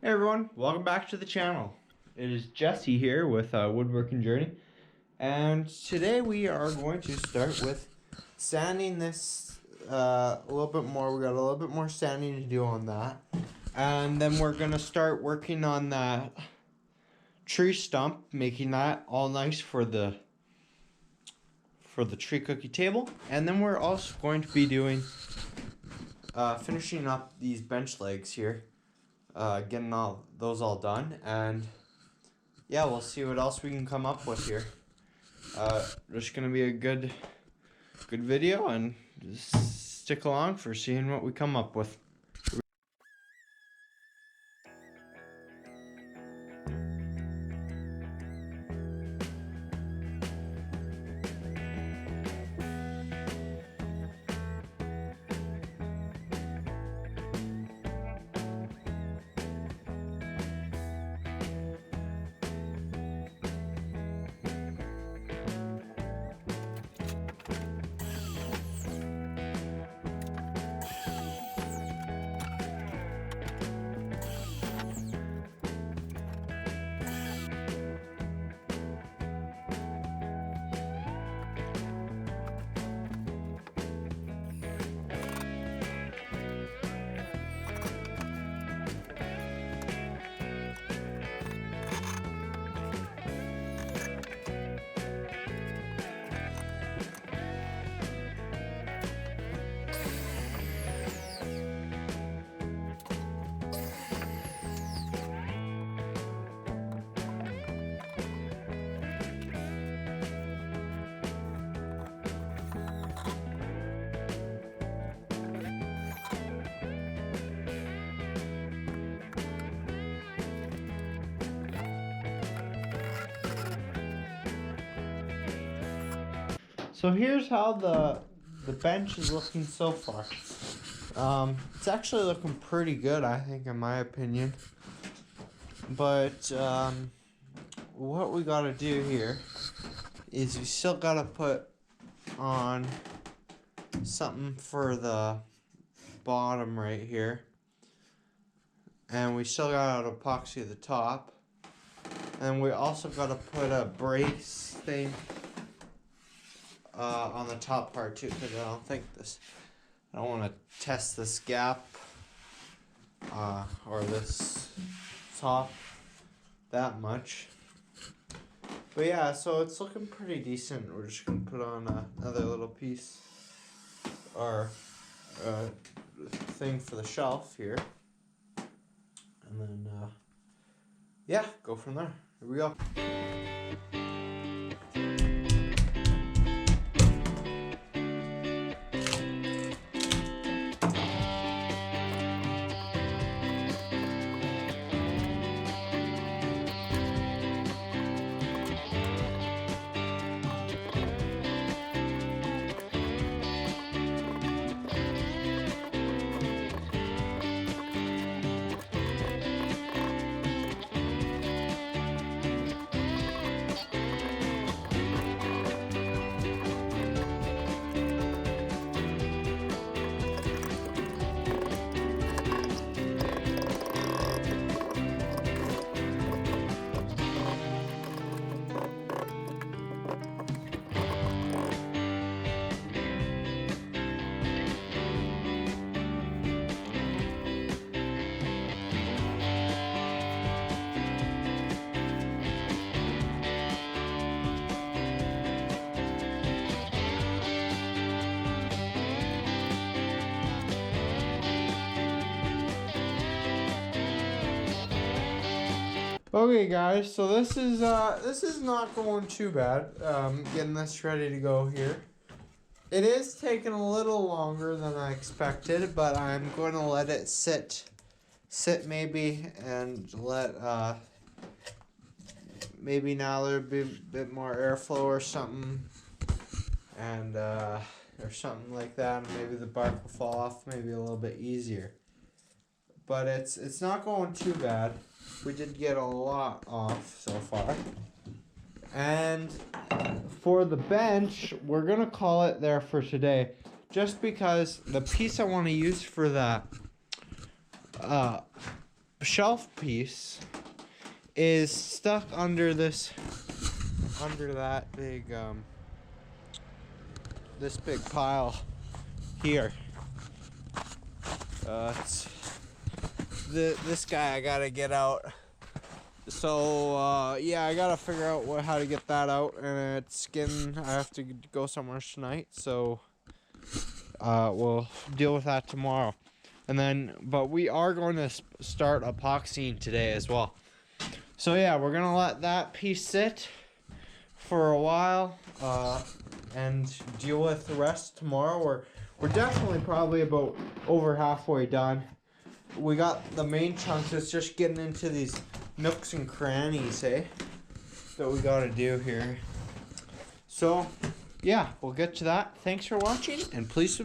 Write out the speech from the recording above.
Hey everyone, welcome back to the channel. It is Jesse here with Woodworking Journey, and today we are going to start with sanding this a little bit more. We got a little bit more sanding to do on that, and then we're gonna start working on that tree stump, making that all nice for the tree cookie table, and then we're also going to be doing finishing up these bench legs here. Getting all those all done, and yeah, we'll see what else we can come up with here. Just gonna be a good video, and just stick along for seeing what we come up with. So here's how the bench is looking so far. It's actually looking pretty good, I think, in my opinion. But what we gotta do here is we still gotta put on something for the bottom right here, and we still gotta epoxy the top, and we also gotta put a brace thing on the top part too, because I don't want to test this gap or this top that much. But yeah, so it's looking pretty decent. We're just gonna put on another little piece or thing for the shelf here, and then yeah, go from there. Here we go. Okay guys, so this is not going too bad. Getting this ready to go here. It is taking a little longer than I expected, but I'm going to let it sit maybe, and let maybe now there'll be a bit more airflow or something, and or something like that, and maybe the bark will fall off maybe a little bit easier. But it's not going too bad. We did get a lot off so far. And for the bench, we're going to call it there for today, just because the piece I want to use for that shelf piece is stuck under that big this big pile here. This guy I gotta get out. So yeah, I gotta figure out how to get that out, and I have to go somewhere tonight, so we'll deal with that tomorrow. And then, but we are going to start epoxying today as well. So yeah, we're gonna let that piece sit for a while and deal with the rest tomorrow. We're definitely probably about over halfway done. We got the main chunks. It's just getting into these nooks and crannies, that we gotta do here. So yeah, we'll get to that. Thanks for watching, and please subscribe.